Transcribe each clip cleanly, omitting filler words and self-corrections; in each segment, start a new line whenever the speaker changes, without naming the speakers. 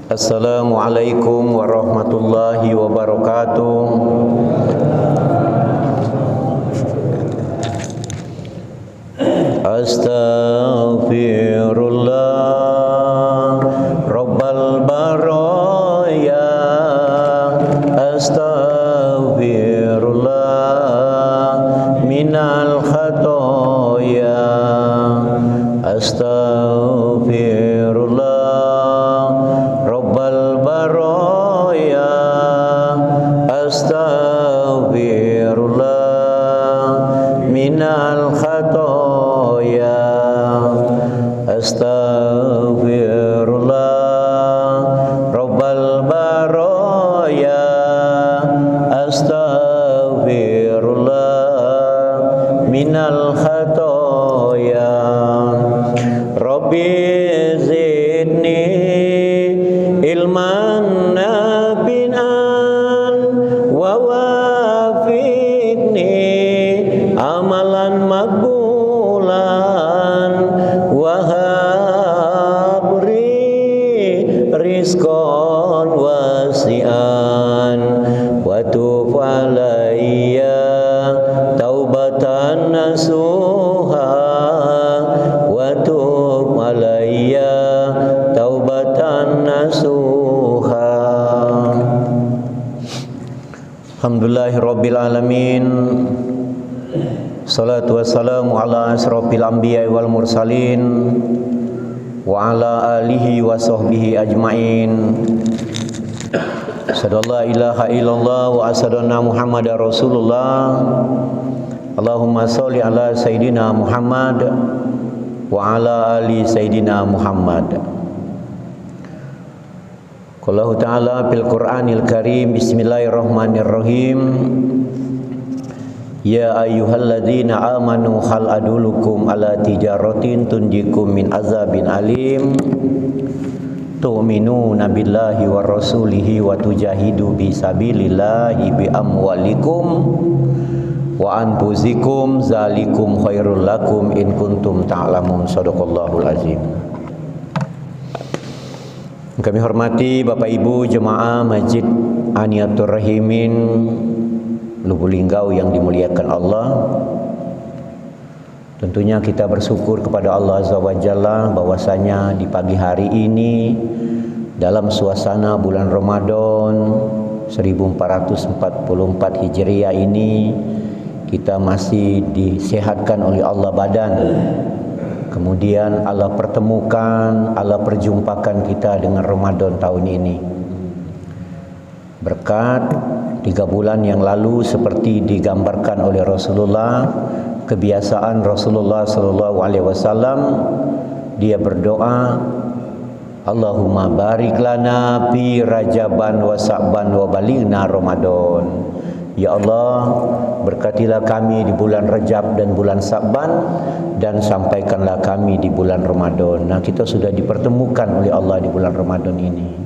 Assalamualaikum warahmatullahi wabarakatuh. Astaghfirullah Rabbal baraya. Astaghfirullah minal khatoya. Astaghfirullah Rabbal baraya. Astaghfirullah minal khatoya. Astaghfirullah Rabbal baraya. Astaghfirullah minal khatoya. Rabbi zidni ilman nafi'an wa wafiqni amalan maqbulan wa habri rizqan wasi'an wa tub alayya taubatan nasuha wa tub alayya taubatan nasuha. Alhamdulillahirabbil alamin. Salatu wassalamu ala asrofil anbiya wal mursalin wa ala alihi wa sahbihi ajmain. Asyhadu ilaha illallah wa asyhadu anna Muhammadar Rasulullah. Allahumma sholli ala sayidina Muhammad wa ala ali sayidina Muhammad. Qala ta'ala fil Qur'anil Karim, bismillahirrahmanirrahim. Ya ayyuhalladzina amanu hal adulukum ala tijaratin tunjikum min azabin alim tu'minuna billahi wa rasulihi wa tujahidu bi sabilillahi bi amwalikum wa anfusikum zalikum khairul lakum in kuntum ta'lamun. Shadaqallahul azim. Kami hormati Bapak Ibu jemaah Masjid Aniyatur Rahimin Lubuk-Linggau yang dimuliakan Allah. Tentunya kita bersyukur kepada Allah Azza wa Jalla bahwasanya di pagi hari ini dalam suasana bulan Ramadan 1444 Hijriah ini kita masih disehatkan oleh Allah badan. Kemudian Allah pertemukan, Allah perjumpakan kita dengan Ramadan tahun ini. Berkat 3 bulan yang lalu seperti digambarkan oleh Rasulullah, kebiasaan Rasulullah sallallahu alaihi wasallam, dia berdoa, Allahumma barik lana fi Rajaban wa Sa'ban wa balighna Ramadan. Ya Allah, berkatilah kami di bulan Rajab dan bulan Sa'ban dan sampaikanlah kami di bulan Ramadan. Nah, kita sudah dipertemukan oleh Allah di bulan Ramadan ini.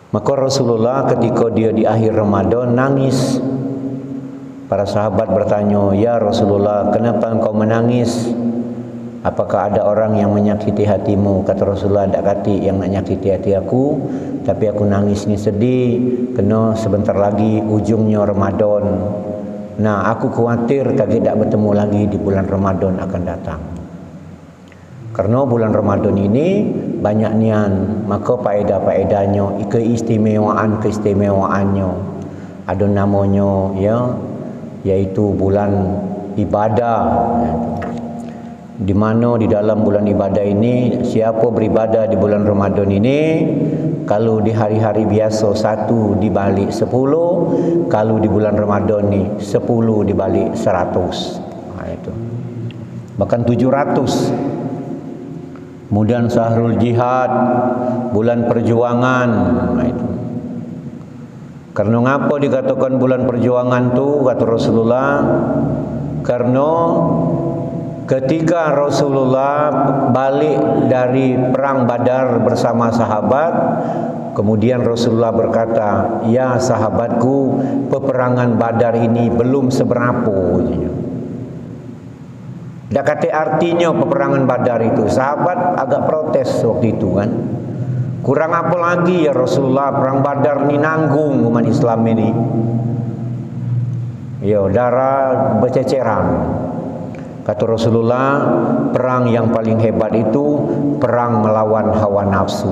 Maka Rasulullah ketika dia di akhir Ramadan nangis. Para sahabat bertanya, "Ya Rasulullah, kenapa engkau menangis? Apakah ada orang yang menyakiti hatimu?" Kata Rasulullah, "Tak kati yang nak nyakiti hati aku, tapi aku nangis ni sedih kena sebentar lagi ujungnya Ramadan. Nah, aku khawatir kaki tak bertemu lagi di bulan Ramadan akan datang." Karena bulan Ramadan ini banyak nian, maka faedah-faedahnya, keistimewaannya ada namanya ya, yaitu bulan ibadah. Di mana di dalam bulan ibadah ini siapa beribadah di bulan Ramadan ini, kalau di hari-hari biasa 1 dibalik 10, kalau di bulan Ramadan ni 10 dibalik 100. Itu. Bahkan 700. Kemudian Syahrul Jihad, bulan perjuangan. Itu. Karena ngapa dikatakan bulan perjuangan tu, kata Rasulullah? Karena ketika Rasulullah balik dari perang Badar bersama sahabat, kemudian Rasulullah berkata, "Ya sahabatku, peperangan Badar ini belum seberapa." Dah kata artinya peperangan Badar itu. Sahabat agak protes waktu itu kan. Kurang apa lagi ya Rasulullah, perang Badar ni nanggung umat Islam ini. Ya, darah berceceran. Kata Rasulullah, perang yang paling hebat itu perang melawan hawa nafsu.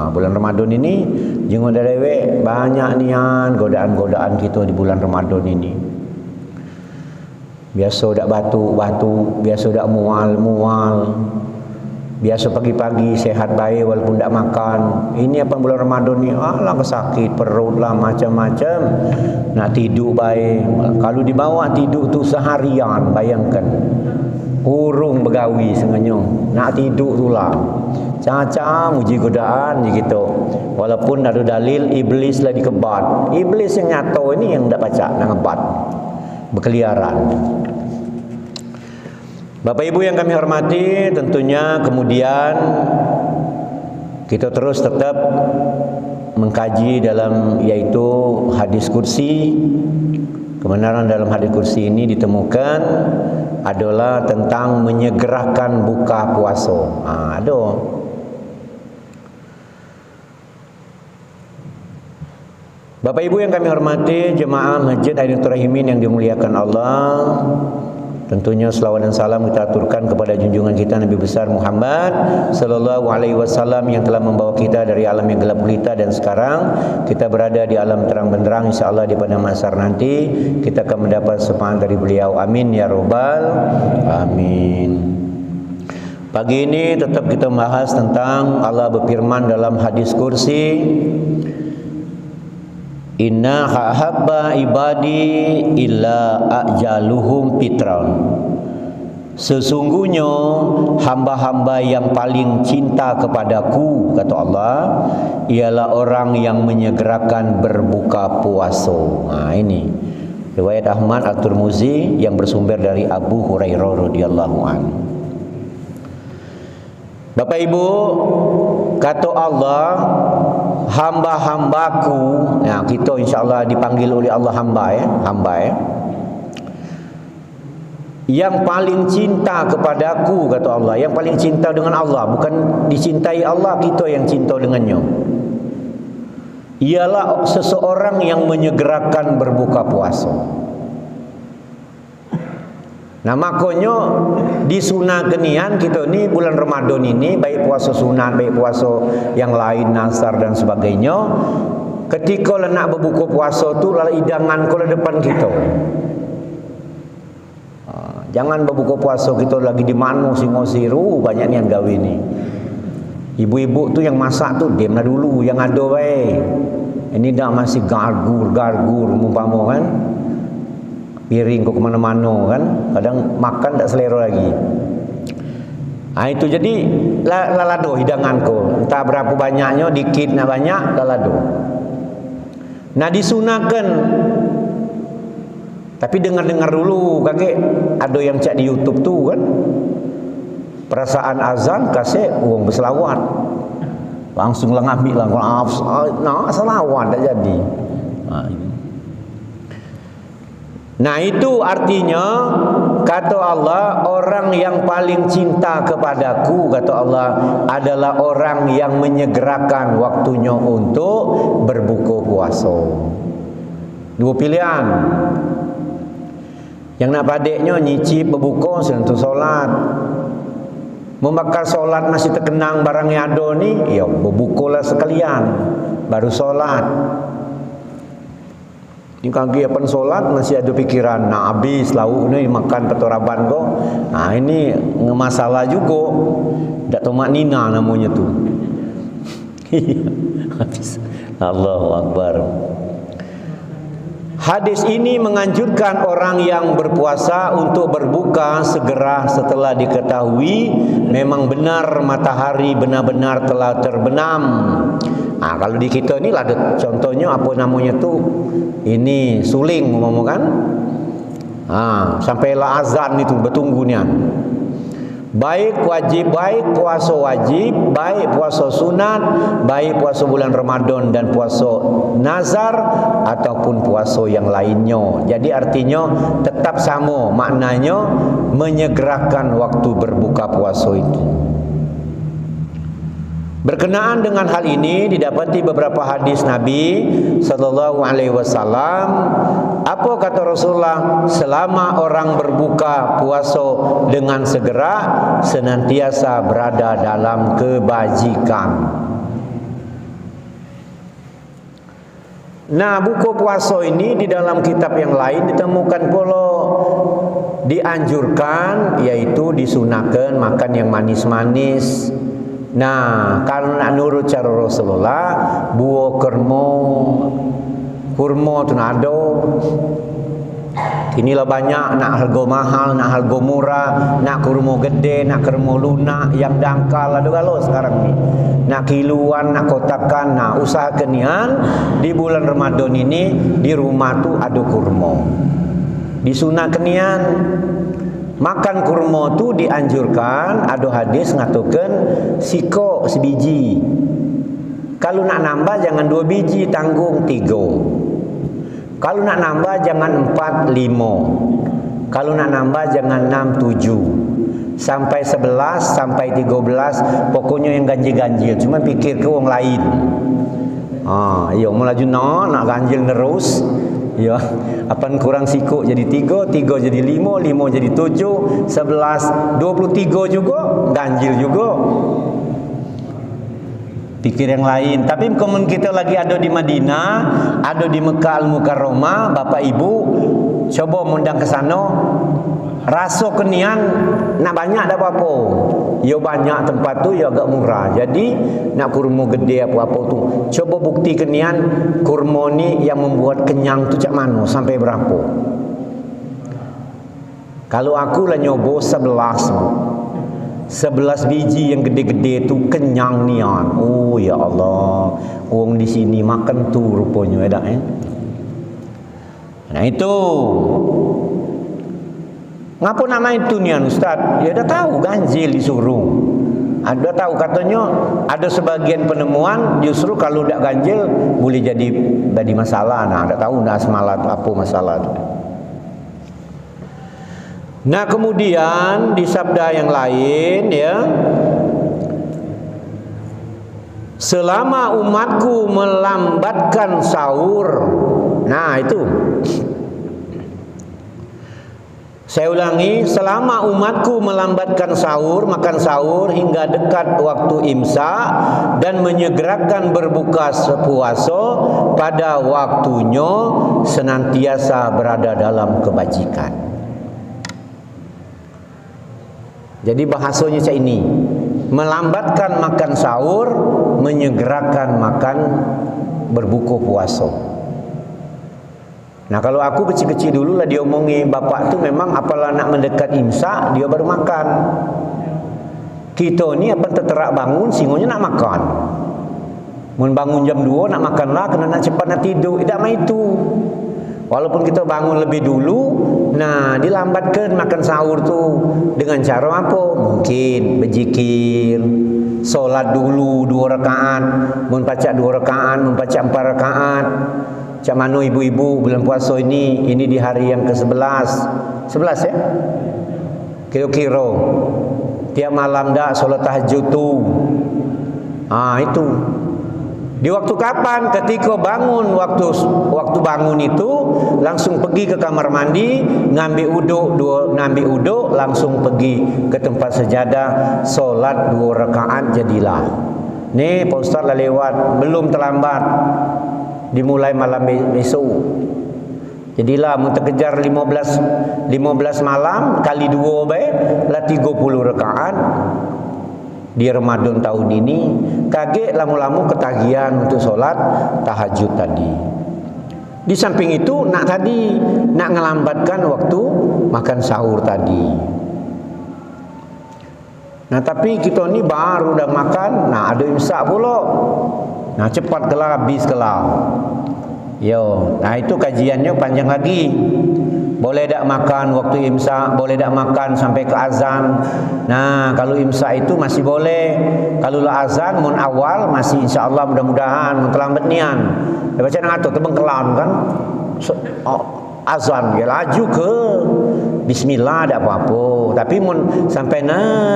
Bulan Ramadan ini jangan dewe banyak nian godaan-godaan kita di bulan Ramadan ini. Biasa dak batu-batu, biasa dak mual-mual. Biasa pagi-pagi sehat baik walaupun tak makan. Ini apa bulan Ramadan ni? Alah sakit perut lah macam-macam. Nak tidur baik. Kalau dibawa tidur tu seharian, bayangkan. Urung begawi sengenyo. Nak tidur tu lah. Caca muji godaan je gitu. Walaupun ada dalil iblis lah dikebat. Iblis yang nyata ini yang tak baca nak ngebat. Berkeliaran. Bapak Ibu yang kami hormati, tentunya kemudian kita terus tetap mengkaji dalam yaitu hadis kursi. Kebenaran dalam hadis kursi ini ditemukan adalah tentang menyegerakan buka puasa. Ada. Bapak Ibu yang kami hormati, jemaah Masjid Aidil Rahimin yang dimuliakan Allah, tentunya selawat dan salam kita aturkan kepada junjungan kita Nabi besar Muhammad sallallahu alaihi wasallam yang telah membawa kita dari alam yang gelap gulita dan sekarang kita berada di alam terang benderang. Insyaallah di pada mahsyar nanti kita akan mendapat syafaat dari beliau. Amin ya rabbal amin. Pagi ini tetap kita membahas tentang Allah berfirman dalam hadis kursi, Inna habba ibadi illa ajaluhum fitran. Sesungguhnya hamba-hamba yang paling cinta kepadaku, kata Allah, ialah orang yang menyegerakan berbuka puasa. Ini riwayat Ahmad At-Tirmizi yang bersumber dari Abu Hurairah radhiyallahu anhu. Bapak Ibu, kata Allah, hamba-hambaku, ya, kita insyaAllah dipanggil oleh Allah hamba, yang paling cinta kepadaku, kata Allah, yang paling cinta dengan Allah, bukan dicintai Allah, kita yang cinta dengannya, ialah seseorang yang menyegerakan berbuka puasa. Nah, makanya disunahkan nian kita ni bulan Ramadan ini, baik puasa sunat, baik puasa yang lain, nasar dan sebagainya, ketika nak berbuka puasa tu lah hidangan ko depan kita. Jangan berbuka puasa kita lagi di mana singo-siru banyak nian gawe ni. Ibu-ibu tu yang masak tu diamlah dulu, yang ada baik. Ini dah masih gargur umpama kan. Piring kau kemana-mana kan, kadang makan tak selera lagi. Itu jadi lalado hidangan kau, entah berapa banyaknya, dikit nak banyak, lalado. Nah, disunahkan. Tapi dengar-dengar dulu, kakek, ada yang cak di YouTube tu kan, perasaan azan kasih uang berselawat, langsung lah ngambil lah, nah selawat tak jadi. Nah, itu artinya kata Allah, orang yang paling cinta kepadaku, kata Allah, adalah orang yang menyegerakan waktunya untuk berbuka puasa. Dua pilihan. Yang nak padeknya nyicip berbuka sentuh solat. Membakar solat masih terkenang barang yang ada ni, ya berbukalah sekalian baru solat. Ini kaki apa solat masih ada pikiran nak habis lauk ni makan petoraban kau. Nah, ini masalah juga. Tak tomak nina namanya tu. Habis. Allahu Akbar. Hadis ini menganjurkan orang yang berpuasa untuk berbuka segera setelah diketahui memang benar matahari benar-benar telah terbenam. Kalau di kita ni lah ada contohnya apa namanya tu, ini suling ngomong kan, sampailah azan itu bertunggu nian. Baik wajib, baik puasa wajib, baik puasa sunat, baik puasa bulan Ramadan dan puasa nazar ataupun puasa yang lainnya. Jadi artinya tetap sama maknanya, menyegerakan waktu berbuka puasa itu. Berkenaan dengan hal ini didapati beberapa hadis Nabi sallallahu alaihi wasallam. Apa kata Rasulullah? Selama orang berbuka puasa dengan segera, senantiasa berada dalam kebajikan. Nah, buku puasa ini di dalam kitab yang lain ditemukan pula dianjurkan, yaitu disunahkan makan yang manis-manis. Nah, kalau nak nurut cara Rasulullah, buah kurma tu nak ada. Inilah banyak, nak harga mahal, nak harga murah, nak kurma gede, nak kurma lunak yang dangkal ada kalau sekarang ni. Nak kiluan, nak kotakan, nah usahakan nian di bulan Ramadan ini di rumah tu ada kurma. Disunahkan nian makan kurma tu dianjurkan, ada hadis ngatakan siko sebiji. Kalau nak nambah jangan 2 biji, tanggung 3. Kalau nak nambah jangan 4, 5. Kalau nak nambah jangan 6, 7. Sampai 11, sampai 13, pokoknya yang ganjil-ganjil. Cuma fikir ke orang lain. Ya melaju nak ganjil terus. Ya, apa kurang sikuk jadi 3, 3 jadi 5, 5 jadi 7, 11, 23 juga, ganjil juga. Pikir yang lain. Tapi kalau kita lagi ada di Madinah, ada di Mekah Al-Mukarramah, Bapak Ibu coba mundang ke sana, rasa kenian nak banyak dak apa-apa. Ya banyak tempat tu ya agak murah. Jadi nak kurma gede apa-apa tu, coba bukti kenian kurma ni yang membuat kenyang tu cak mana, sampai berapa. Kalau aku lah nyoba 11 biji yang gede-gede tu kenyang nian. Oh ya Allah, orang di sini makan tu rupanya ada Nah itu. Ngapa nama itu nian Ustaz? Ya dah tahu ganjil disuruh. Ada tahu katanya ada sebagian penemuan justru kalau tak ganjil boleh jadi masalah. Nah, dah tahu dah semalat apa masalah tu. Nah, kemudian di sabda yang lain ya, selama umatku melambatkan sahur. Nah, itu. Saya ulangi, selama umatku melambatkan sahur, makan sahur hingga dekat waktu imsak dan menyegerakan berbuka puasa pada waktunya, senantiasa berada dalam kebajikan. Jadi bahasanya macam ini, melambatkan makan sahur, menyegerakan makan berbuka puasa. Nah, kalau aku kecil-kecil dulu lah dia omongi bapak tu memang apalah nak mendekat imsak dia baru makan. Kita ni apa terterak bangun singonya nak makan. Mun bangun jam 2 nak makan lah, kena nak cepat nak tidur. Tidak mah itu. Walaupun kita bangun lebih dulu, nah dilambatkan makan sahur tu dengan cara apa? Mungkin berzikir, solat dulu 2 rakaat, mun baca 2 rakaat, mun baca 4 rakaat. Macam mana ibu-ibu bulan puasa ini di hari yang ke-11. 11 ya? Kira-kira tiap malam dah solat tahajud tu. Itu. Di waktu kapan? Ketika bangun, waktu bangun itu langsung pergi ke kamar mandi, ngambil uduk, langsung pergi ke tempat sejadah, solat 2 rakaat jadilah. Nih Pak Ustaz lah lewat, belum terlambat. Dimulai malam besok. Jadilah mun terkejar 15 malam kali 2 baik lah 30 rakaat. Di Ramadan tahun ini kaget lama-lama ketagihan untuk solat tahajud tadi. Di samping itu nak ngelambatkan waktu makan sahur tadi. Nah, tapi kita ni baru dah makan, nah ada imsak pula. Nah, cepat kelar, habis kelar. Nah itu kajiannya panjang lagi. Boleh tak makan waktu imsak, boleh tak makan sampai ke azan. Nah, kalau imsak itu masih boleh. Kalau lah azan mun awal masih insyaallah mudah-mudahan mun terlambat nian. Dia baca nang atur tebeng kelam kan. azan dia laju ke bismillah tak apa-apa, tapi mun sampai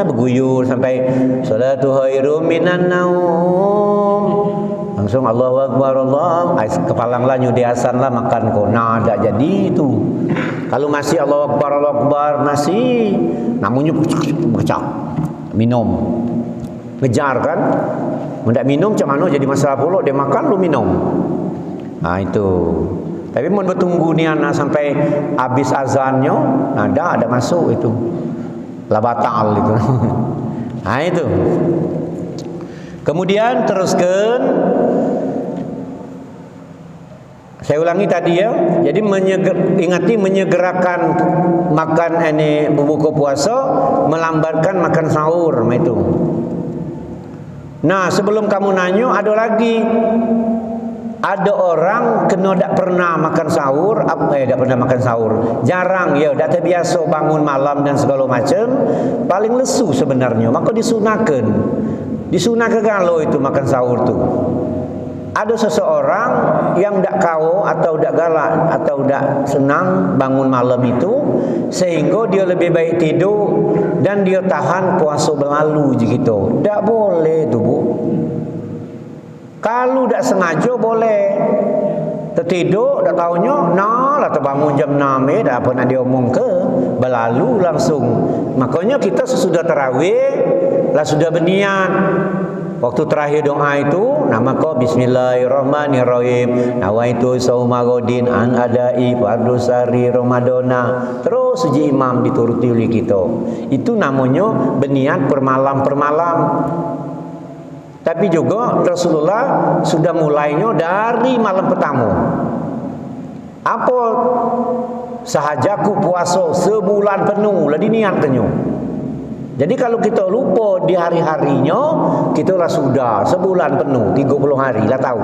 berguyur sampai salatu khairum minan naum langsung Allahu akbar Allah kepalang lah nyudi asan lah makan kau tak jadi itu. Kalau masih Allahu akbar masih namanya pecah minum ngejar kan, mendak minum macam mana jadi masalah pula, dia makan lu minum. Itu. Tapi mun bertunggu ni anak sampai habis azannya, ada masuk itu. La batal itu. Itu. Kemudian teruskan, saya ulangi tadi ya. Jadi ingati menyegerakan makan ini berbuka puasa, melambatkan makan sahur itu. Nah, sebelum kamu nanya ada lagi. Ada orang kena tak pernah makan sahur, tak pernah makan sahur. Jarang ya, tak terbiasa bangun malam dan segala macam, paling lesu sebenarnya. Maka disunahkan. Disunahkan kalau itu makan sahur tu. Ada seseorang yang tak kau atau tak galak atau tak senang bangun malam itu, sehingga dia lebih baik tidur dan dia tahan puasa berlalu je gitu. Tak boleh tu Bu. Kalau tak sengaja boleh. Tertidur tak tahunya lah terbangun jam 6 dah apa nak dia omong ke, berlalu langsung. Makanya kita sesudah tarawih lah sudah berniat. Waktu terakhir doa itu nama kau bismillahirrahmanirrahim. Nawaitu sauma ghadin an adai fardhu sari ramadana. Terus uji imam dituruti oleh kita. Itu namanya berniat permalam-permalam. Tapi juga Rasulullah sudah mulainya dari malam pertama. Apa sahajaku puasa sebulan penuh lah diniatkannya. Jadi kalau kita lupa di hari-harinya, kita lah sudah sebulan penuh 30 hari lah tahu.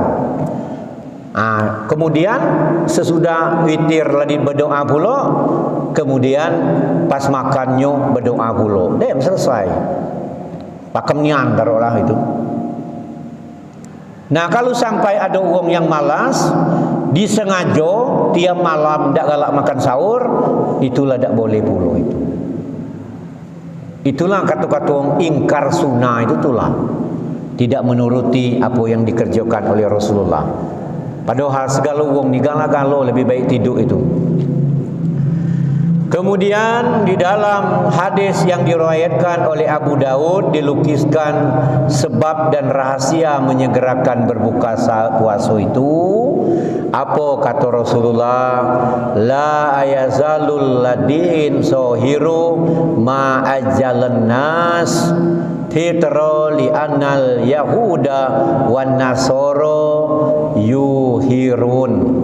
Kemudian sesudah witir lagi berdoa pula, kemudian pas makannya berdoa pula. Dem selesai. Pakem nian taruhlah itu. Nah, kalau sampai ada orang yang malas, disengaja tiap malam tak galak makan sahur, itulah tak boleh pula itu. Itulah kata-kata orang ingkar sunnah, itulah tidak menuruti apa yang dikerjakan oleh Rasulullah. Padahal segala orang ni gala-gala lebih baik tidur itu. Kemudian di dalam hadis yang diriwayatkan oleh Abu Daud dilukiskan sebab dan rahasia menyegerakan berbuka puasa itu. Apa kata Rasulullah? La ayazalul ladin sohiru ma ajalan nas fitra li annal yahuda wan nasoro yuhirun.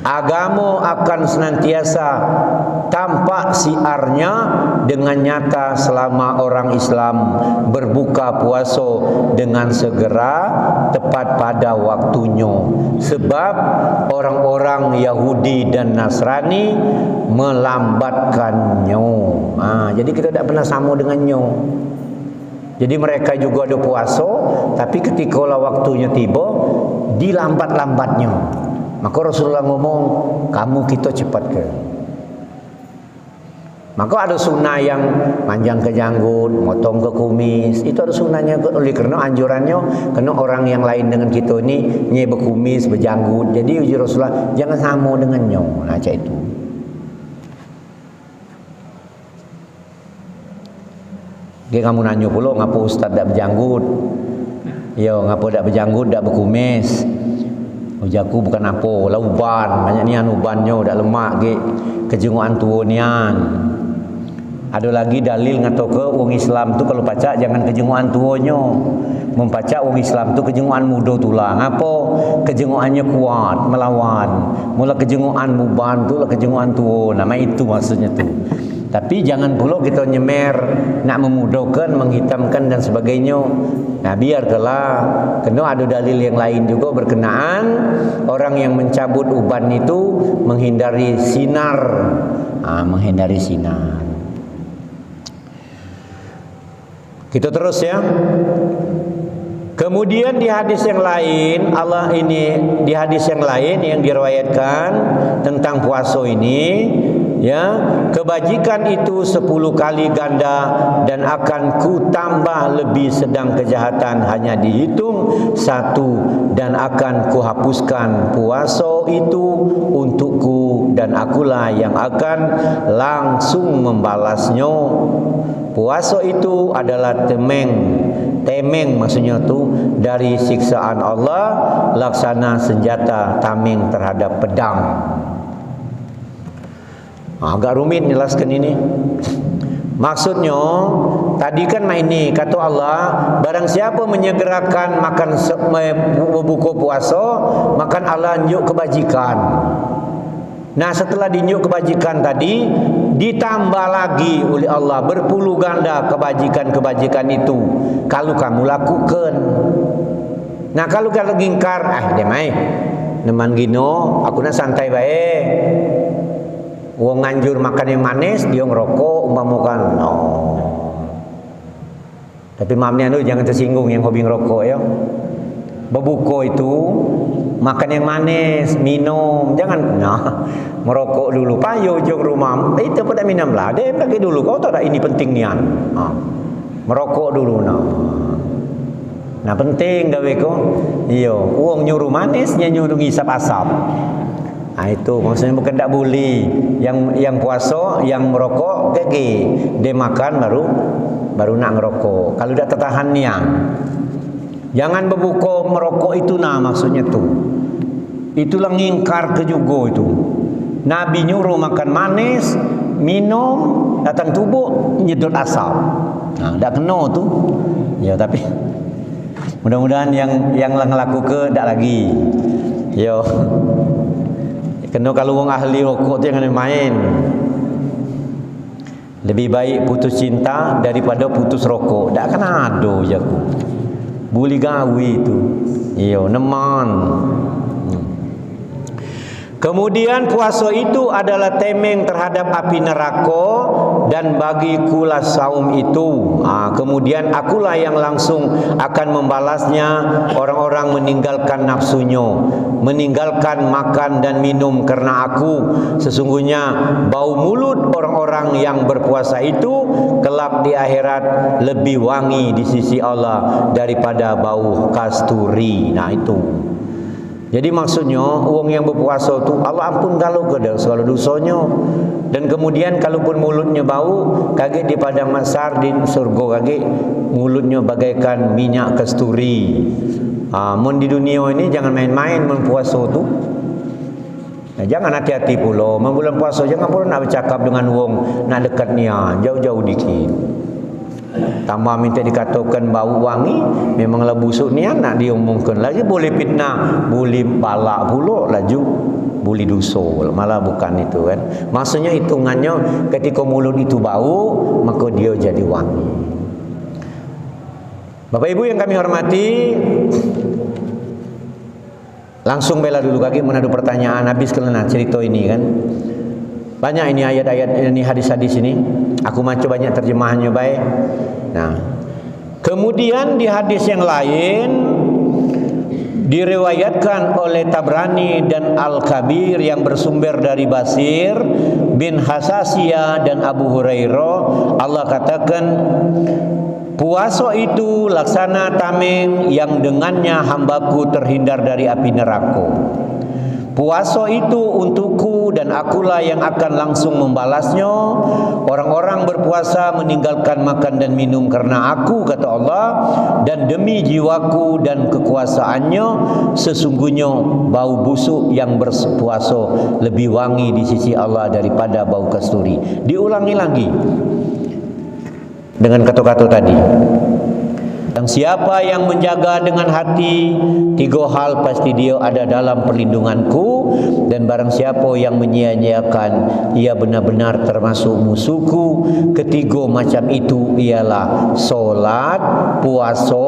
Agama akan senantiasa tampak siarnya dengan nyata selama orang Islam berbuka puasa dengan segera tepat pada waktunya. Sebab orang-orang Yahudi dan Nasrani melambatkannya. Jadi kita tidak pernah sama dengannya. Jadi mereka juga ada puasa, tapi ketika waktunya tiba, dilambat-lambatnya. Maka Rasulullah ngomong, kamu kita cepat ke. Maka ada sunnah yang panjang ke janggut, motong ke kumis. Itu ada sunnahnya oleh kerana anjurannya kena orang yang lain dengan kita ni nye berkumis, berjanggut. Jadi uji Rasulullah jangan sama dengannya. Macam itu. Dia kamu nanya pula ngapa ustaz tak berjanggut? Yo, ngapa tak berjanggut, tak berkumis? Ujaku bukan apa, lah uban, banyak nian ubannya dak lemak ke kejenguan tua nian. Ada lagi dalil ngato ke orang Islam tu kalau pacak jangan kejenguan tuanya. Mempacak orang Islam tu kejenguan muda tulang. Apa? Kejenguannya kuat, melawan. Mula kejenguan uban tu lah kejenguan tua. Nama itu maksudnya tu. Tapi jangan pula kita nyemer nak memudahkan, menghitamkan dan sebagainya. Nah, biarlah kena ada dalil yang lain juga berkenaan orang yang mencabut uban itu menghindari sinar. Menghindari sinar. Kita terus ya. Kemudian di hadis yang lain, di hadis yang lain yang diriwayatkan tentang puasa ini, ya, kebajikan itu 10 kali ganda dan akan ku tambah lebih, sedang kejahatan hanya dihitung 1 dan akan ku hapuskan puasa itu untukku dan akulah yang akan langsung membalasnya. Puasa itu adalah temeng maksudnya tu dari siksaan Allah, laksana senjata tameng terhadap pedang. Agak rumit jelaskan ini. Maksudnya tadi kan ini kata Allah, barang siapa menyegerakan makan berbuka puasa, makan Allah njuk kebajikan. Nah, setelah dinjuk kebajikan tadi, ditambah lagi oleh Allah berpuluh ganda kebajikan-kebajikan itu kalau kamu lakukan. Nah, kalau kamu ngingkar, demai neman gino, aku nak santai baik. Wong nganjur makan yang manis, dia ngerokok umpamakan. No. Tapi mamnya tu jangan tersinggung yang hobi ngerokok ya. Berbuka itu makan yang manis, minum, jangan merokok dulu. Payo jong rumah, itu pada minum lah. Dia pakai dulu. Kau tahu tak ini penting nian. Merokok dulu Nah penting gawe ko. Iyo, uang nyuruh manis, nyuruh ngisap asap. Nah itu maksudnya bukan tak boleh. Yang puasa, yang merokok, kaki dia makan baru nak ngerokok. Kalau dah tertahan nian. Jangan berbuka merokok itu maksudnya tu. Itulah ngingkar ke juga itu. Nabi nyuruh makan manis, minum, datang tubuh nyedot asap. Nah, dak kena tu. Ya tapi mudah-mudahan yang ngelaku ke dak lagi. Yo. Kena kalau wong ahli rokok tu jangan main. Lebih baik putus cinta daripada putus rokok. Dak kan ada je aku. Boleh gawe itu. Iyo, neman. Kemudian puasa itu adalah temeng terhadap api neraka dan bagikulah saum itu. Kemudian akulah yang langsung akan membalasnya. Orang-orang meninggalkan nafsunya, meninggalkan makan dan minum karena aku. Sesungguhnya bau mulut orang-orang yang berpuasa itu kelak di akhirat lebih wangi di sisi Allah daripada bau kasturi. Nah itu. Jadi maksudnya orang yang berpuasa tu Allah ampun kalau ke segala dosanya. Dan kemudian kalaupun mulutnya bau, kaget di padang mahsyar di surga, kaget mulutnya bagaikan minyak kasturi. Mun di dunia ini jangan main-main berpuasa tu. Nah, jangan hati-hati pula. Bulan puasa jangan pula nak bercakap dengan wong nak dekat niat, jauh-jauh dikit. Tambah minta dikatakan bau wangi, memanglah busuk niat nak diomongkan lagi, boleh fitnah, boleh balak pula laju, boleh dosa, malah bukan itu kan. Maksudnya hitungannya ketika mulut itu bau, maka dia jadi wangi. Bapak Ibu yang kami hormati, langsung bela dulu kaki menadu pertanyaan habis kelana cerita ini kan. Banyak ini ayat-ayat ini, hadis-hadis ini. Aku baca banyak terjemahannya baik. Nah, kemudian di hadis yang lain diriwayatkan oleh Tabrani dan Al-Kabir yang bersumber dari Basir bin Hasasiyah dan Abu Hurairah, Allah katakan, puasa itu laksana tameng yang dengannya hambaku terhindar dari api neraka. Puasa itu untukku dan akulah yang akan langsung membalasnya. Orang-orang berpuasa meninggalkan makan dan minum karena aku, kata Allah, dan demi jiwaku dan kekuasaannya, sesungguhnya bau busuk yang berpuasa lebih wangi di sisi Allah daripada bau kasturi. Diulangi lagi dengan kata-kata tadi. Dan siapa yang menjaga dengan hati 3 hal pasti dia ada dalam perlindunganku. Dan barang siapa yang menyia-nyiakan, ia benar-benar termasuk musuhku. Ketiga macam itu ialah solat, puasa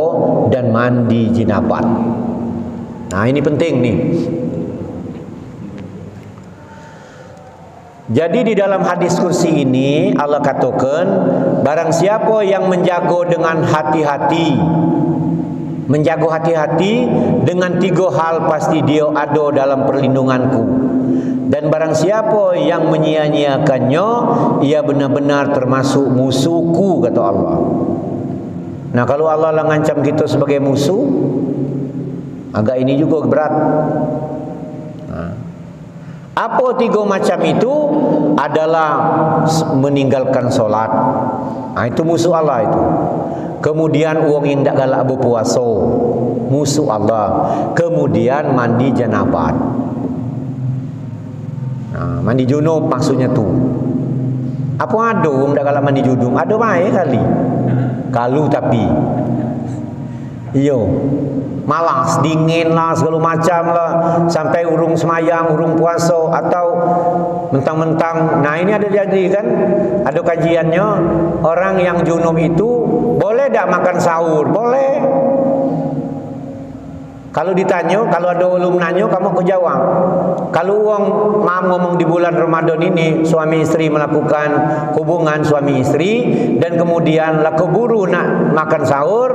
dan mandi jinabat. Nah ini penting nih. Jadi di dalam hadis kursi ini Allah katakan, barang siapa yang menjaga dengan hati-hati menjaga hati-hati dengan 3 hal pasti dia ada dalam perlindunganku. Dan barang siapa yang menyia-nyiakannya, ia benar-benar termasuk musuhku, kata Allah. Nah, kalau Allah lah ngancam kita sebagai musuh, agak ini juga berat. Apa 3 macam itu? Adalah meninggalkan solat. Itu musuh Allah itu. Kemudian uang yang tak galak berpuasa, musuh Allah. Kemudian mandi janabat. Mandi junub maksudnya tu. Apa ada orang tak galak mandi junub? Ada baik kali. Kalau tapi iyo malas, dingin lah, segala macam lah, sampai urung semayang, urung puasa, atau mentang-mentang. Nah, ini ada jadi kan, ada kajiannya, orang yang junub itu boleh tak makan sahur? Boleh. Kalau ditanya, kalau ada ulum nanya, kamu aku jawab. Kalau orang ngomong di bulan Ramadan ini, suami istri melakukan hubungan suami istri, dan kemudian lah keburu nak makan sahur,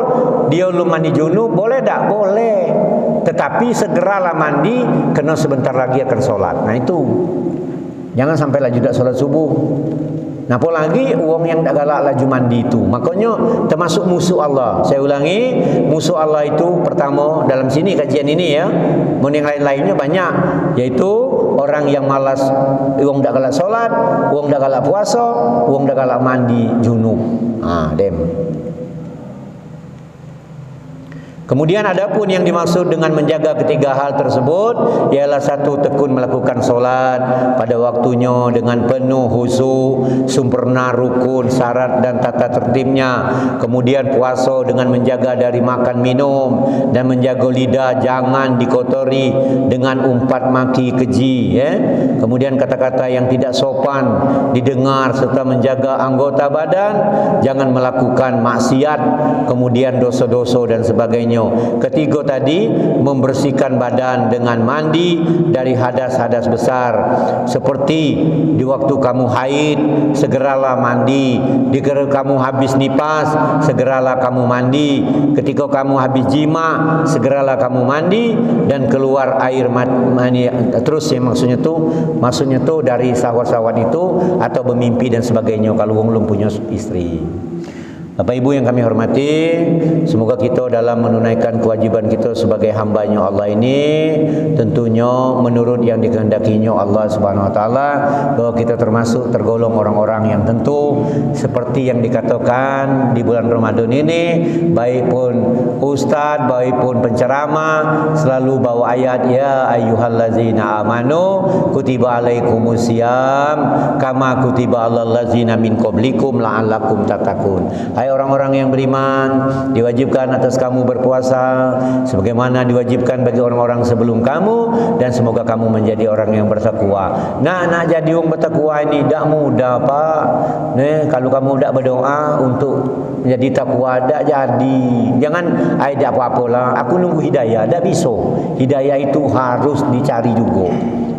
dia ulum mandi junub, boleh tak? Boleh. Tetapi segeralah mandi, kena sebentar lagi akan solat. Nah itu, jangan sampai laju tak solat subuh. Nah, apalagi uang yang tak galak laju mandi itu, makanya termasuk musuh Allah. Saya ulangi, musuh Allah itu pertama dalam sini kajian ini ya. Yang lain-lainnya banyak, yaitu orang yang malas, uang tak galak solat, uang tak galak puasa, uang tak galak mandi junub. Kemudian adapun yang dimaksud dengan menjaga ketiga hal tersebut ialah 1, tekun melakukan solat pada waktunya dengan penuh khusyuk, sempurna rukun, syarat dan tata tertibnya. Kemudian puasa dengan menjaga dari makan minum dan menjaga lidah jangan dikotori dengan umpat maki keji ya. Kemudian kata-kata yang tidak sopan didengar serta menjaga anggota badan, jangan melakukan maksiat, kemudian dosa-dosa dan sebagainya. Ketiga tadi, membersihkan badan dengan mandi dari hadas-hadas besar. Seperti di waktu kamu haid, segeralah mandi. Jika kamu habis nipas, segeralah kamu mandi. Ketika kamu habis jima, segeralah kamu mandi dan keluar air mani. Terus ya maksudnya tu dari sahwat-sahwat itu atau bermimpi dan sebagainya kalau belum punya istri. Bapak Ibu yang kami hormati, semoga kita dalam menunaikan kewajiban kita sebagai hamba-Nya Allah ini tentunya menurut yang dikehendakinya Allah Subhanahu wa taala, bahwa kita termasuk tergolong orang-orang yang tentu seperti yang dikatakan di bulan Ramadan ini, baik pun ustaz, baik pun penceramah selalu bawa ayat ya ayyuhallazina amanu kutiba alaikumusiyam kama kutiba alal ladzina min qablikum la'allakum tattaqun. Hai orang-orang yang beriman, diwajibkan atas kamu berpuasa sebagaimana diwajibkan bagi orang-orang sebelum kamu, dan semoga kamu menjadi orang yang bertakwa. Nak jadi orang bertakwa ini tak mudah, Pak. Kalau kamu tak berdoa untuk menjadi takwa, tak jadi. Jangan tak apa-apalah, aku nunggu hidayah, tak bisa. Hidayah itu harus dicari juga.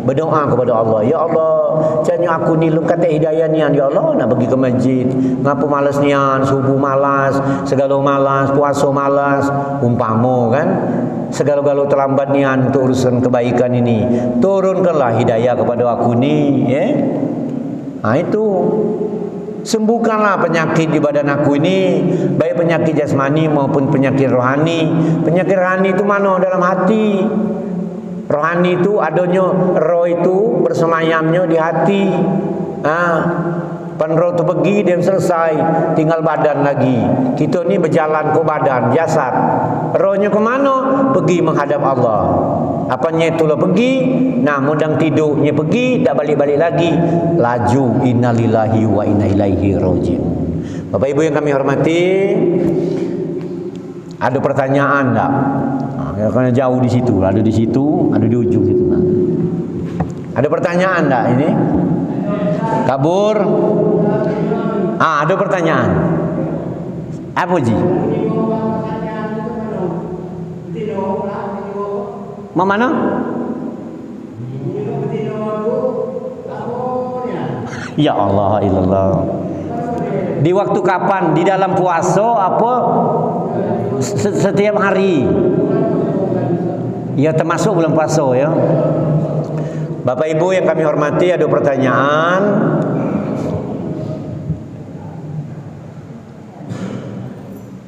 Berdoa kepada Allah, ya Allah, jadinya aku ni lu kata hidayah nian, ya Allah, nak pergi ke masjid, ngapu malas nian, subuh malas, segala malas, puasa malas, umpama kan, segala-gala terlambat nian untuk urusan kebaikan ini. Turunkanlah hidayah kepada aku ni, ya. Itu sembuhkanlah penyakit di badan aku ini, baik penyakit jasmani maupun penyakit rohani. Penyakit rohani itu mana? Dalam hati. Rohani itu adanya, roh itu bersemayamnya di hati. Pan roh itu pergi dan selesai, tinggal badan lagi. Kita ni berjalan ke badan, jasad. Rohnya ke mana? Pergi menghadap Allah. Apanya itulah pergi. Nah, mudang tidurnya pergi, tak balik-balik lagi. Laju, innalillahi wa inna ilaihi raji'un. Bapak Ibu yang kami hormati, ada pertanyaan tak? Ya, karena jauh di situ, ada di situ, ada di ujung situ. Ada pertanyaan tak ini? Kabur? Ada pertanyaan. Apa Ji? Mana? Ya Allah, ilallah. Di waktu kapan? Di dalam puasa apa? Setiap hari. Ya termasuk bulan puasa ya. Bapak Ibu yang kami hormati, ada pertanyaan.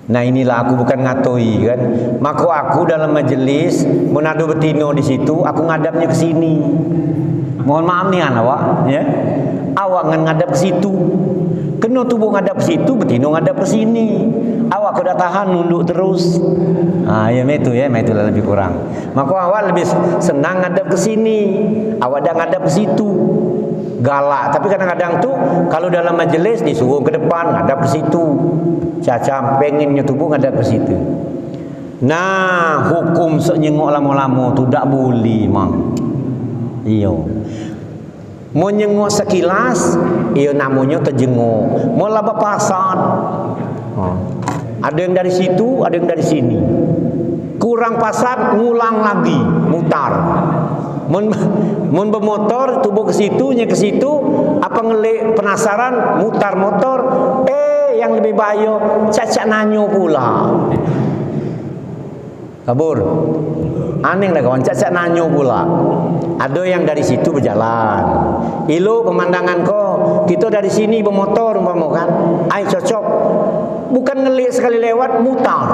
Nah inilah aku bukan ngatoi kan. Maka aku dalam majelis menado betino di situ, aku ngadapnya ke sini. Mohon maaf nih awak, ya. Awak ngadap ke situ. Kena tubuh ngadap ke situ, betino ngadap ke sini. Awak kau dah tahan nunduk terus. Ya itulah lebih kurang. Maka awak lebih senang ngadap ke sini. Awak dah ngadap ke situ. Galak, tapi kadang-kadang tuh kalau dalam majelis disuruh ke depan, ngadap ke situ. Caca pengennya tubuh ngadap ke situ. Nah, hukum sok nyengok lama-lama tu tak boleh, mang. Iyo. Mau nyengok sekilas, iyo namanya terjengok. Mau laba pasat. Ada yang dari situ, ada yang dari sini. Kurang pasat, ngulang lagi, mutar. Mun bermotor tubuh ke situnya ke situ, apa ngelik penasaran mutar motor, yang lebih bahaya cacak nanyo pula. Kabur. Aneh lah kawan, cacak nanyo pula. Ada yang dari situ berjalan. Ilo pemandangan kau, kita dari sini bermotor umpama kan. Ai cocok. Bukan ngelik sekali lewat mutar.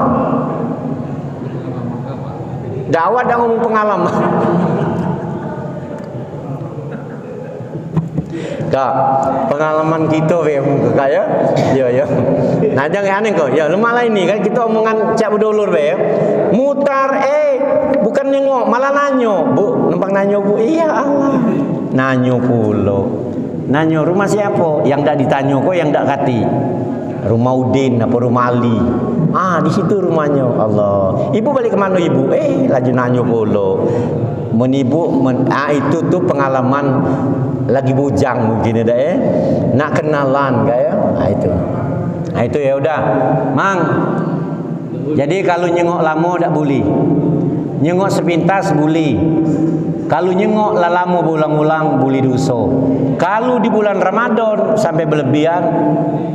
Dakwah dah ngomong pengalaman. Kak, pengalaman kita Kak ya. Ya. Nah jangan aneh kok. Ya lemah lah ini kan kita omongan cak berdulur mutar bukan nengok malah nanyo. Bu, numpang nanyo Bu. Iya Allah. Nanyo pulo. Nanyo rumah siapa? Yang dak ditanyo kok yang dak kati. Rumah Udin apa rumah Ali. Di situ rumahnya. Allah. Ibu balik ke mana ibu? Laju nanyo pulo. Itu tuh pengalaman lagi bujang mungkin ada nak kenalan ya. Itu ya udah mang. Jadi kalau nyengok lama tak boleh, nyengok sepintas boleh. Kalau nyengok lama berulang-ulang boleh dosa. Kalau di bulan Ramadan sampai berlebihan,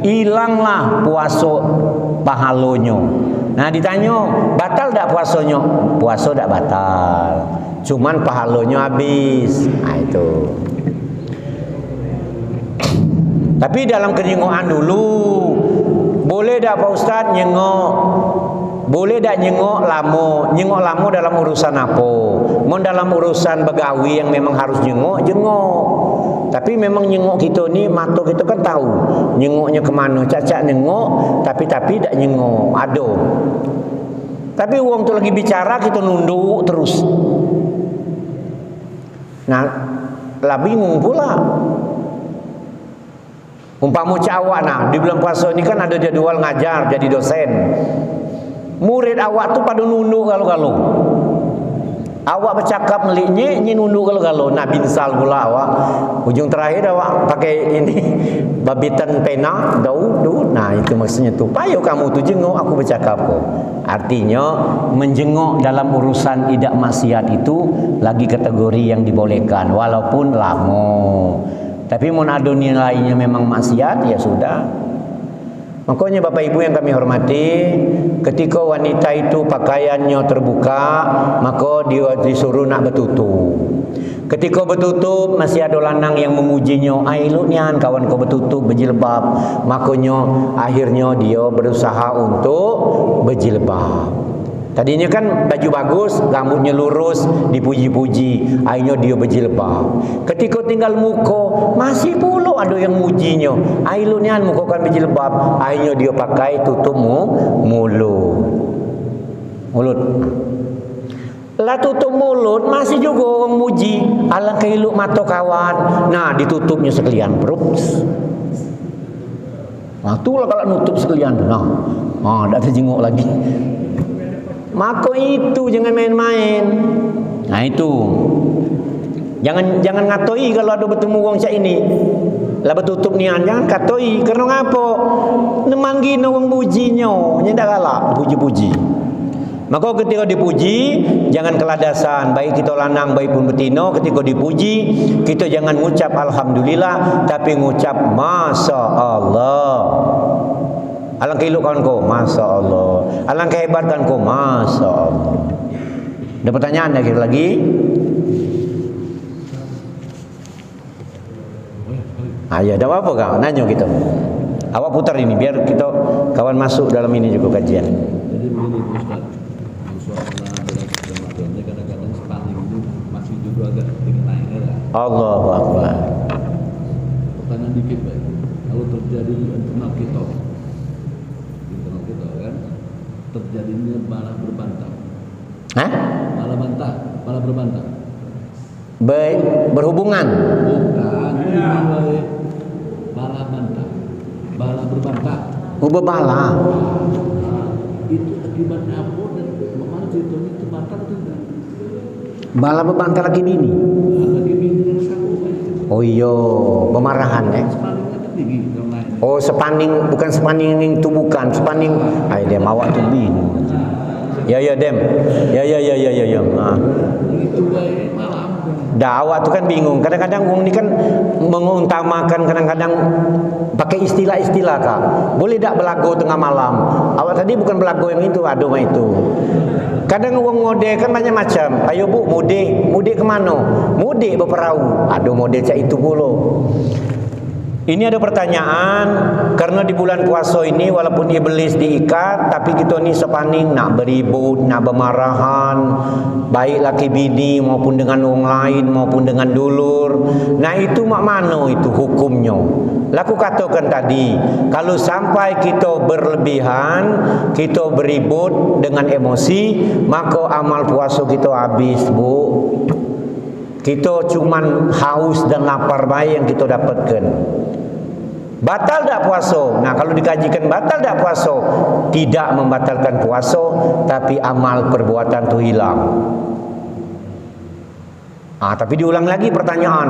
hilanglah puasa pahalonyo. Nah ditanya batal tak puasanya? Puasa tak batal, cuman pahalonyo habis. Itu. Tapi dalam kenyengokan dulu, boleh tak Pak Ustaz nyengok? Boleh tak nyengok lama? Nyengok lama dalam urusan apa? Mau dalam urusan begawi yang memang harus jengok. Tapi memang nyengok kita ni, mata kita kan tahu nyengoknya kemana. Cacak nyengok, tapi tak nyengok. Ada. Tapi orang tu lagi bicara, kita nunduk terus. Nah, lah bingung pula. Umpama awak di bulan puasa ni kan ada jadual ngajar jadi dosen. Murid awak tu pada nunduk kalau-kalau. Awak bercakap meliknya nunduk kalau-kalau. Nak binsal pula awak. Ujung terakhir awak pakai ini babitan pena, daun. Nah itu maksudnya tu. Payo kamu tu jenguk aku bercakap kok. Artinya menjenguk dalam urusan idak maksiat itu lagi kategori yang dibolehkan walaupun lama. Tapi mun ada nilainya memang maksiat, ya sudah. Makanya Bapak Ibu yang kami hormati, ketika wanita itu pakaiannya terbuka, maka dia disuruh nak bertutup. Ketika bertutup masih ada lanang yang memujinya, "Lu nian kawan kau bertutup berjilbab." Makanya akhirnya dia berusaha untuk berjilbab. Tadinya kan baju bagus, rambutnya lurus, dipuji-puji, akhirnya dia berjilbab. Ketika tinggal muka, masih pula ada yang mujinya. Lu nian muka kan berjilbab, akhirnya dia pakai tutup mulut. Lah tutup mulut masih juga orang muji. Alangkah elok mata kawan. Nah, ditutupnya sekalian perut. Nah, itulah kalau nutup sekalian. Nah, tak terjenguk lagi. Maka itu jangan main-main. Nah, itu. Jangan ngatoi kalau ada bertemu orang cak ini. Lah bertutup nian, jangan katoi. Karena ngapa? Nemanggin orang mujinya, nyendak galak puji-puji. Maka ketika dipuji, jangan keladasan. Baik kita lanang, baik pun betina, ketika dipuji, kita jangan ngucap alhamdulillah, tapi ngucap masya Allah. Alangkah elok kawan kau, Masya Allah. Alangkah hebat kan kau, Masya Allah. Ada pertanyaan lagi? Ya, ada apa kau? Nanya kita. Awak putar ini biar kita kawan masuk dalam ini juga kajian.
Jadi begini Ustaz, suasana Ramadan kadang-kadang spanning itu masih juga agak tinggi ya.
Allahu Akbar.
Pertanyaan dikit Pak, kalau terjadi di internal kita kan, terjadinya balah berbantah.
Hah?
Balah berbantah.
Berhubungan.
Bukan, balah bantah. Balah berbantah.
Bala.
Itu akibatnya apa dan bagaimana ceritanya itu bantah atau tidak?
Bala berbantah lagi bini.
Lagi bini yang satu.
Oh iya, pemarahan
Spanningnya tinggi kalau naik.
Oh, sepaning, bukan sepaning itu bukan sepaning. Dem awak tu bini. Ya Dem. Ya. Nah.
Itu baik malam.
Dah awak tu kan bingung. Kadang-kadang orang ni kan mengutamakan kadang-kadang pakai istilah-istilah kak. Boleh tak belago tengah malam? Awak tadi bukan belago yang itu, aduh mah itu. Kadang orang mode kan banyak macam. Ayo bu, mudik kemana? Mudik berperahu. Aduh mode cak itu pula. Ini ada pertanyaan, karena di bulan puasa ini walaupun iblis diikat, tapi kita ni sepaning nak beribut, nak bermarahan, baik laki bini maupun dengan orang lain maupun dengan dulur. Nah itu mak mana itu hukumnya? Laku katakan tadi, kalau sampai kita berlebihan, kita beribut dengan emosi, maka amal puasa kita habis, bu. Kita cuman haus dan lapar baik yang kita dapatkan. Batal tak puasa? Nah kalau dikajikan batal tak puasa? Tidak membatalkan puasa, tapi amal perbuatan tu hilang. Tapi diulang lagi pertanyaan.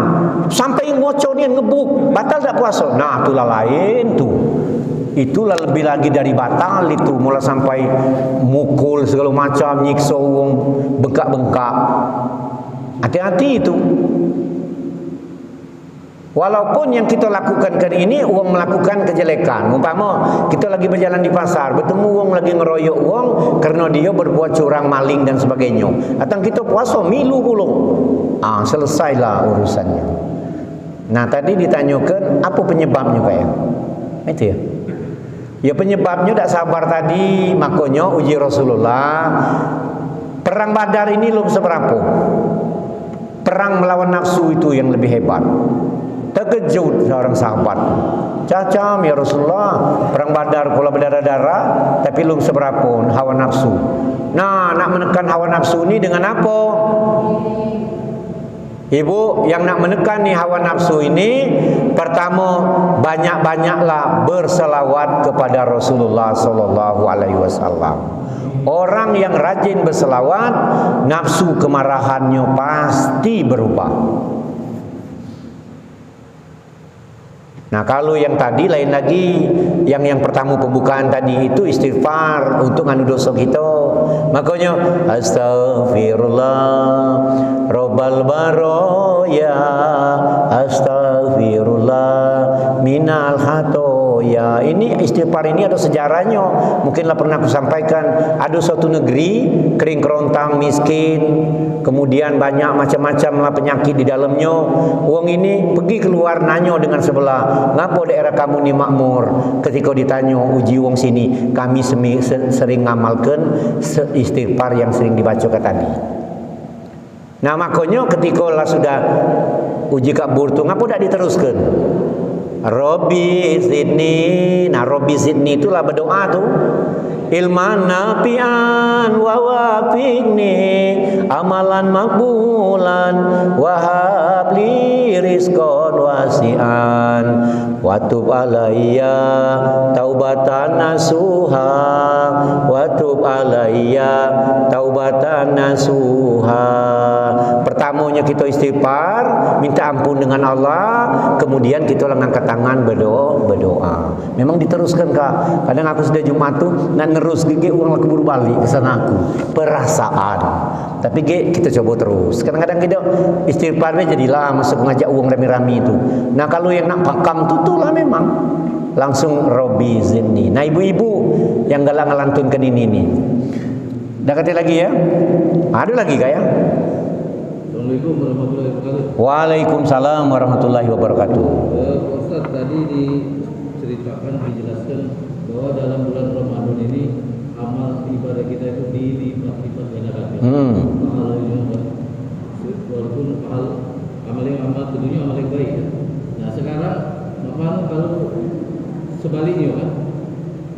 Sampai ngocor ni ngebuk, batal tak puasa? Nah itulah lain tu. Itulah lebih lagi dari batal itu. Mula sampai mukul segala macam, nyiksa orang, bengkak-bengkak. Hati-hati itu. Walaupun yang kita lakukan ini orang melakukan kejelekan. Umpama kita lagi berjalan di pasar, bertemu orang lagi ngeroyok orang karena dia berbuat curang, maling dan sebagainya. Datang kita puasa milu pula. Selesailah urusannya. Nah, tadi ditanyakan apa penyebabnya Pak ya? Itu ya. Ya penyebabnya tak sabar tadi, makanya uji Rasulullah. Perang Badar ini belum seberapa. Perang melawan nafsu itu yang lebih hebat. Terkejut seorang sahabat. Cacam ya Rasulullah, perang Badar kula berdarah-darah tapi belum seberapa hawa nafsu. Nah, nak menekan hawa nafsu ini dengan apa? Ibu, yang nak menekan nih hawa nafsu ini, pertama banyak-banyaklah berselawat kepada Rasulullah sallallahu alaihi wasallam. Orang yang rajin berselawat, nafsu kemarahannya pasti berubah. Nah kalau yang tadi lain lagi, yang pertama pembukaan tadi itu istighfar untuk nganu dosa kita. Makanya astaghfirullah Rabbal baraya, astaghfirullah minal khatoya. Ini istighfar ini ada sejarahnya. Mungkinlah pernah aku sampaikan. Ada suatu negeri kering kerontang, miskin, kemudian banyak macam-macam lah penyakit di dalamnya. Uang ini pergi keluar nanya dengan sebelah, ngapa daerah kamu ni makmur? Ketika ditanya uji uang sini, kami sering ngamalkan istighfar yang sering dibaca tadi. Nah makanya ketika lah sudah uji kabur tu, ngapa tak diteruskan? Robbi zidni. Nah Robbi zidni itulah berdoa tu. Ilman nafi'an wa wafiqni amalan makbulan wa habli rizqan wasi'an wa tub alayya taubatan nasuha wa tub alayya taubatan nasuha. Pertamanya kita istighfar, minta ampun dengan Allah, kemudian kita angkat tangan berdoa. Memang diteruskan Kak. Kadang aku sudah Jumat tuh nak nerus gigi uang lah keburu balik ke sana aku. Perasaan. Tapi kita coba terus. Kadang-kadang kita istighfarnya jadilah masuk ngajak uang rame-rame itu. Nah kalau yang nak pakam tu lah memang langsung Robi zidni. Nah ibu-ibu yang galak ngelantunkan ini nih. Dah kata lagi ya? Ada lagi kah ya?
Assalamualaikum warahmatullahi wabarakatuh.
Waalaikumsalam warahmatullahi wabarakatuh.
Ustaz, tadi diceritakan, dijelaskan bahwa dalam bulan Ramadan ini amal ibadah kita itu dilipat-lipat gandakan. Pahalanya, walaupun amal tentunya amal yang baik. Nah sekarang kalau sebaliknya kan,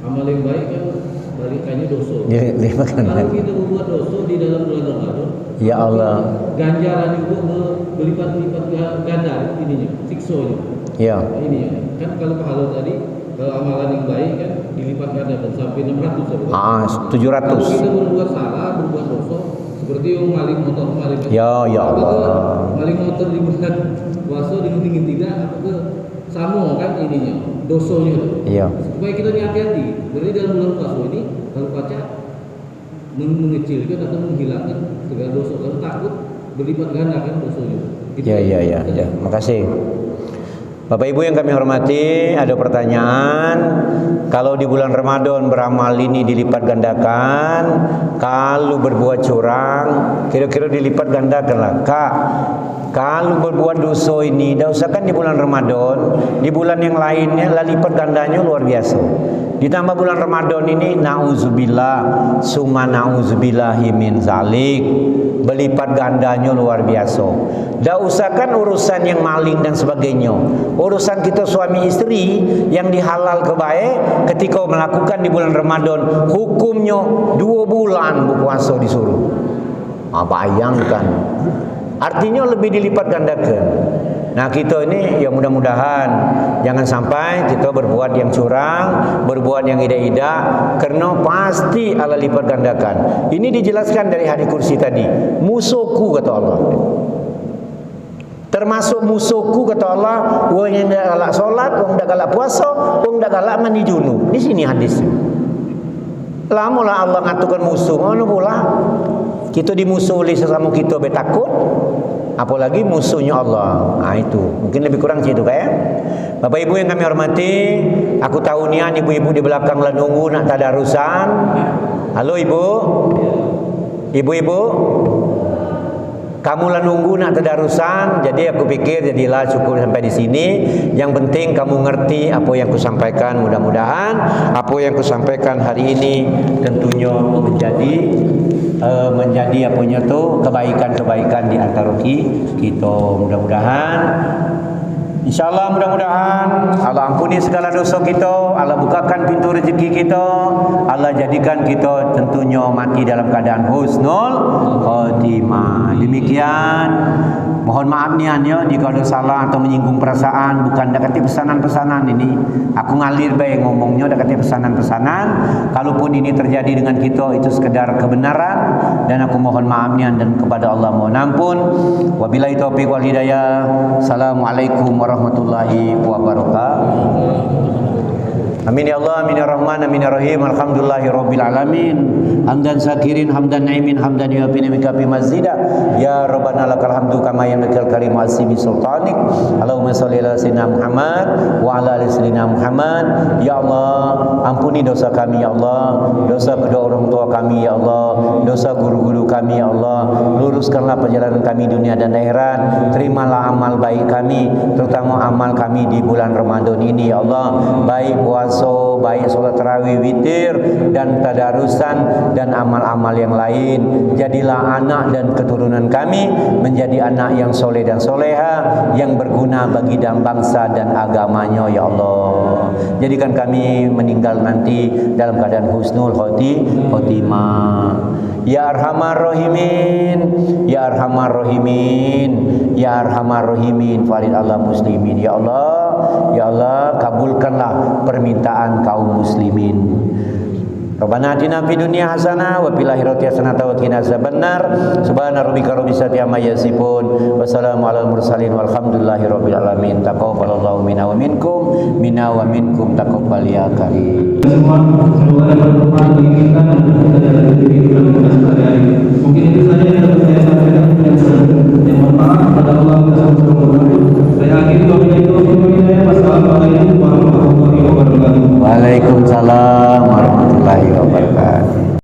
amal yang baik kan balikannya dosa. Kalau kita membuat dosa di dalam bulan Ramadan,
ya Allah,
ganjaran itu berlipat-lipat ganda ininya, siksonya.
Ya.
Ini ya. Kan kalau pahala tadi, kalau amalan yang baik kan dilipat ganda dan sampai 600.
700.
Kalau kita berbuat salah, berbuat dosa, seperti yang maling motor kemarin.
Ya Allah.
Maling motor di bulan puasa dingin tidak, apakah sama kan ininya, dosonya.
Iya.
Supaya kita hati-hati. Berarti dalam bulan puasa ini kalau baca mengecilkan atau menghilangkan segala dosa, kalau takut berlipat ganda kan dosanya. Gitu.
Ya. Makasih. Bapak Ibu yang kami hormati, ada pertanyaan. Kalau di bulan Ramadan beramal ini dilipat gandakan, kalau berbuat curang, kira-kira dilipat gandakanlah. Kak, kalau berbuat dosa ini, dah usahakan di bulan Ramadan, di bulan yang lainnya lah lipat gandanya luar biasa. Ditambah bulan Ramadan ini, na'udzubillah, summa na'udzubillahi min zalik, berlipat gandanya luar biasa. Dah usahakan urusan yang maling dan sebagainya, urusan kita suami istri yang dihalal kebaik, ketika melakukan di bulan Ramadan, hukumnya 2 bulan berpuasa disuruh. Bayangkan, artinya lebih dilipat gandakan. Nah kita ini ya mudah-mudahan jangan sampai kita berbuat yang curang, berbuat yang ida-ida, karena pasti Allah lipat gandakan. Ini dijelaskan dari hadis kursi tadi. Musuhku kata Allah. Termasuk musuhku kata Allah, wong yang dak galak salat, wong dak galak puasa, wong dak galak mandi junub. Di sini hadisnya. Lamulah Allah ngatukan musuh, ngono pula. Kita dimusuhi sesama kita betakut, apalagi musuhnya Allah. Nah itu mungkin lebih kurang situ kayak. Bapak Ibu yang kami hormati, aku tahu nian ibu-ibu di belakang lah nunggu nak tadarusan. Halo ibu, ibu-ibu, kamu lah nunggu nak tadarusan. Jadi aku pikir jadilah cukup sampai di sini. Yang penting kamu ngerti apa yang kusampaikan. Mudah-mudahan apa yang kusampaikan hari ini tentunya menjadi apanya tuh kebaikan-kebaikan di antara kita. Mudah-mudahan, insyaallah mudah-mudahan Allah ampuni segala dosa kita, Allah bukakan pintu rezeki kita, Allah jadikan kita tentunya mati dalam keadaan husnul khotimah. Demikian, mohon maaf niannya jika ada salah atau menyinggung perasaan, bukan dekati pesanan-pesanan ini. Aku ngalir baik ngomongnya dekati pesanan-pesanan. Kalaupun ini terjadi dengan kita, itu sekedar kebenaran dan aku mohon maaf nian dan kepada Allah mohon ampun. Wabillahi taufiq wal hidayah. Assalamualaikum warahmatullahi wabarakatuh. Amin ya Allah, amin ya Rahman, amin ya Rahim. Alhamdulillahi rabbil alamin. Hamdan syakirin, hamdan na'imin, hamdan yuafini mikafi mazida. Ya Rabbana lakal hamdu kama yanbaghi karim asimi sultanik. Allahumma sholli ala sayyidina Muhammad wa ala ali sayyidina Muhammad. Ya Allah, ampuni dosa kami ya Allah, dosa kedua orang tua kami ya Allah, dosa guru-guru kami ya Allah. Luruskanlah perjalanan kami dunia dan akhirat. Terimalah amal baik kami, terutama amal kami di bulan Ramadan ini ya Allah, baik puasa, baik sholat tarawih, witir dan tadarusan dan amal-amal yang lain. Jadilah anak dan keturunan kami menjadi anak yang soleh dan soleha, yang berguna bagi dan bangsa dan agamanya ya Allah. Jadikan kami meninggal nanti dalam keadaan husnul khotimah. Ya Arhamar Rahimin, Ya Arhamar Rahimin, Ya Arhamar Rahimin, farid Allah muslimin. Ya Allah, kabulkanlah permintaan kaum muslimin. Rabbana atina fid dunya hasanah wa fil akhirati hasanah wa qina azabannar. Subhana rabbika rabbil izzati amma yasifun wa salamun alal mursalin walhamdulillahi rabbil alamin. Taqabbalallahu minna wa minkum taqabbal ya karim.
Semua semoga bermanfaat bagi kita dan kita dalam diri kita sekalian. Mungkin itu saja yang dapat saya sampaikan.